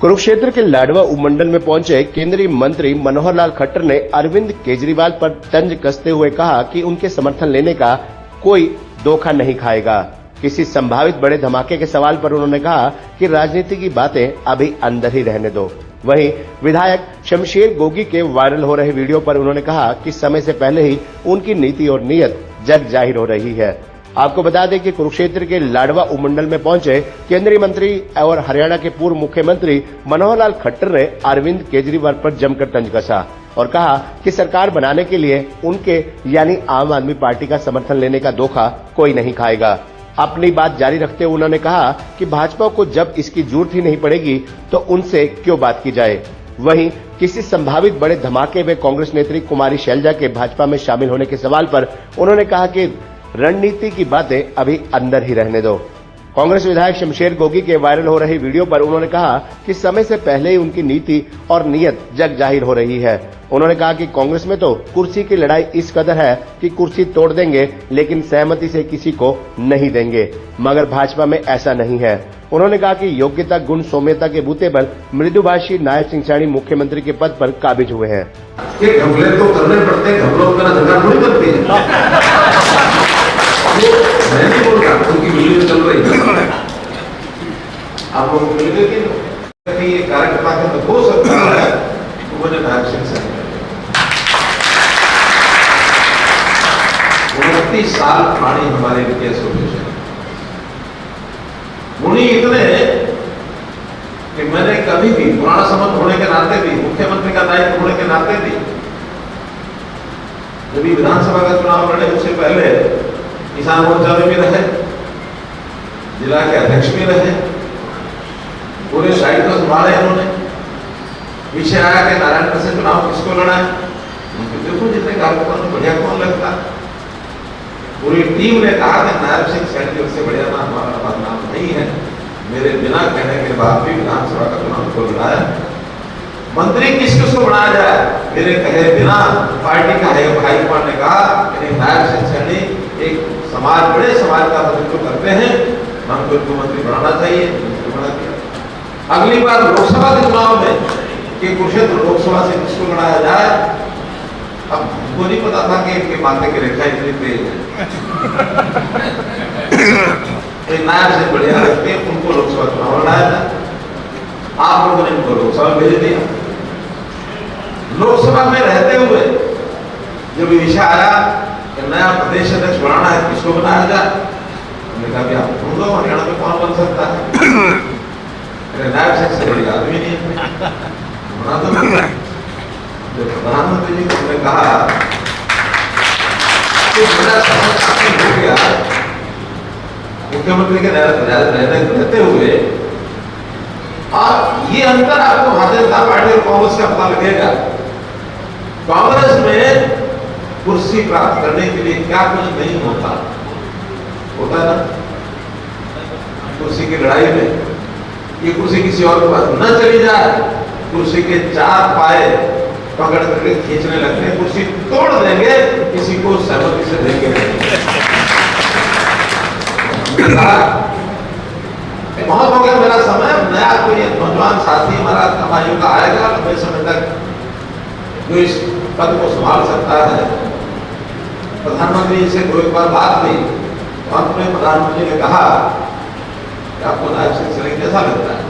कुरुक्षेत्र के लाडवा उपमंडल में पहुंचे केंद्रीय मंत्री मनोहर लाल खट्टर ने अरविंद केजरीवाल पर तंज कसते हुए कहा कि उनके समर्थन लेने का कोई धोखा नहीं खाएगा। किसी संभावित बड़े धमाके के सवाल पर उन्होंने कहा कि राजनीति की बातें अभी अंदर ही रहने दो। वहीं विधायक शमशेर गोगी के वायरल हो रहे वीडियो पर उन्होंने कहा कि समय से पहले ही उनकी नीति और नीयत जग जाहिर हो रही है। आपको बता दें कि कुरुक्षेत्र के लाडवा उपमंडल में पहुंचे केंद्रीय मंत्री और हरियाणा के पूर्व मुख्यमंत्री मनोहर लाल खट्टर ने अरविंद केजरीवाल पर जमकर तंज कसा और कहा कि सरकार बनाने के लिए उनके यानी आम आदमी पार्टी का समर्थन लेने का धोखा कोई नहीं खाएगा। अपनी बात जारी रखते हुए उन्होंने कहा कि भाजपा को जब इसकी जरूरत ही नहीं पड़ेगी तो उनसे क्यों बात की जाए। वहीं किसी संभावित बड़े धमाके में कांग्रेस नेत्री कुमारी शैलजा के भाजपा में शामिल होने के सवाल पर उन्होंने कहा कि रणनीति की बातें अभी अंदर ही रहने दो। कांग्रेस विधायक शमशेर गोगी के वायरल हो रही वीडियो पर उन्होंने कहा कि समय से पहले ही उनकी नीति और नीयत जग जाहिर हो रही है। उन्होंने कहा कि कांग्रेस में तो कुर्सी की लड़ाई इस कदर है कि कुर्सी तोड़ देंगे लेकिन सहमति से किसी को नहीं देंगे, मगर भाजपा में ऐसा नहीं है। उन्होंने कहा कि योग्यता गुण सौम्यता के बूते पर मृदुभाषी नायब सिंह सैनी मुख्यमंत्री के पद पर काबिज हुए हैं। ये घपले तो करने पड़ते हैं, घपलों का धंधा थोड़ी करती है। मैं नहीं बोल रहा, उनकी वीडियो चल रही है, आप लोग मिल गए कि ये कार्यकर्ता के तो हो सकता है तो मुझे नायब सिंह सैनी 29 साल पुरानी हमारे इनकी एसोसिएशन उन्हीं इतने कि मैंने कभी भी पुराना संबंध होने के नाते भी मुख्यमंत्री का दायित्व होने के नाते भी जब विधानसभा का चुनाव लड़े उससे पहले किसान मोर्चा में भी रहे, जिला के अध्यक्ष भी रहे, पूरे साइड को संभाले इन्होंने। पीछे आया कि नारायणगढ़ से चुनाव किसको लड़ा है, देखो जितने कार्यकर्ताओं में बढ़िया कौन लगता। पूरी टीम ने कहा कि नायब सिंह सैनी से बढ़िया नाम हमारा नाम नहीं है। मेरे बिना कहने के बाद भी विधानसभा का चुनाव को लड़ाया। मंत्री किसको बनाया जाए, मेरे कहे बिना पार्टी का हाईकमान ने कहा कि नायब सिंह सैनी एक समाज बड़े समाज का प्रतिनिधित्व करते हैं, हमको इनको मंत्री बनाना चाहिए। अगली बार लोकसभा के चुनाव में कि कुरुक्षेत्र लोकसभा से किसको लड़ाया जाए, अब हमको नहीं पता था कि इनके माथे की रेखा इतनी तेज है। नायब से बढ़िया रखते उनको लोकसभा चुनाव लड़ाया जाए। आप लोगों ने इनको लोकसभा भेज दिया। लोकसभा में रहते हुए जब विषय आया कि नया प्रदेश अध्यक्ष बनाना है, किसको बनाया जाए, हमने कहा कि आप ढूंढो हरियाणा में कौन बन सकता है। नायब सिंह से बड़ी आदमी नहीं है, बना दो। जब प्रधानमंत्री जी को हमने कहा कि मेरा समझ हो गया मुख्यमंत्री के रहते हुए, और ये अंतर आपको भारतीय जनता पार्टी और कांग्रेस का पता लगेगा। कांग्रेस में कुर्सी प्राप्त करने के लिए क्या कुछ नहीं होता ना, कुर्सी की लड़ाई में ये कुर्सी किसी और के पास न चली जाए, कुर्सी के चार पाए पकड़ करके खींचने लगते हैं, कुर्सी तोड़ देंगे, किसी को सहमति से देंगे नहीं। बहुत हो गया मेरा समय, नया कोई नौजवान साथी हमारा कमाइयों का आएगा लंबे समय तक जो इस पद को संभाल सकता है। प्रधानमंत्री जी से कोई बार बात हुई और अपने प्रधानमंत्री ने कहा कि आपको नायब सिंह सैनी कैसा लगता है।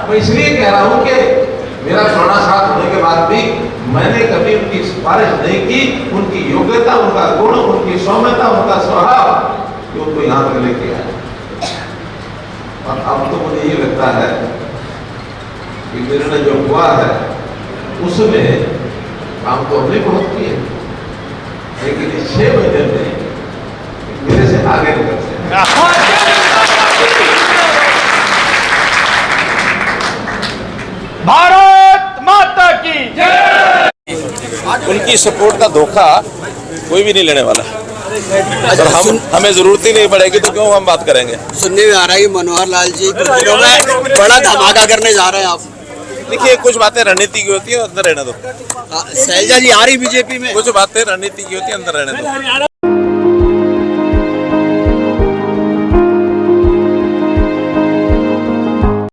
मैं इसलिए कह रहा हूं कि मेरा पुराना साथ होने के बाद भी मैंने कभी उनकी सिफारिश नहीं की। उनकी योग्यता, उनका गुण, उनकी सौम्यता, उनका स्वभाव जो उनको यहां तक लेके आया। और अब तो मुझे ये लगता है कि निर्णय जो हुआ है उसमें काम तो हमने बहुत किए, लेकिन इस 6 महीने में मेरे से आगे निकल सकते। भारत माता की जय। उनकी सपोर्ट का धोखा कोई भी नहीं लेने वाला। अगर हमें जरूरत ही नहीं पड़ेगी तो क्यों हम बात करेंगे। सुनने में आ रहा है कि मनोहर लाल जी में बड़ा धमाका करने जा रहे हैं आप। देखिए, कुछ बातें रणनीति की होती है, अंदर रहने दो। शैलजा जी आ रही बीजेपी में, कुछ बातें रणनीति की होती है, अंदर रहने दो।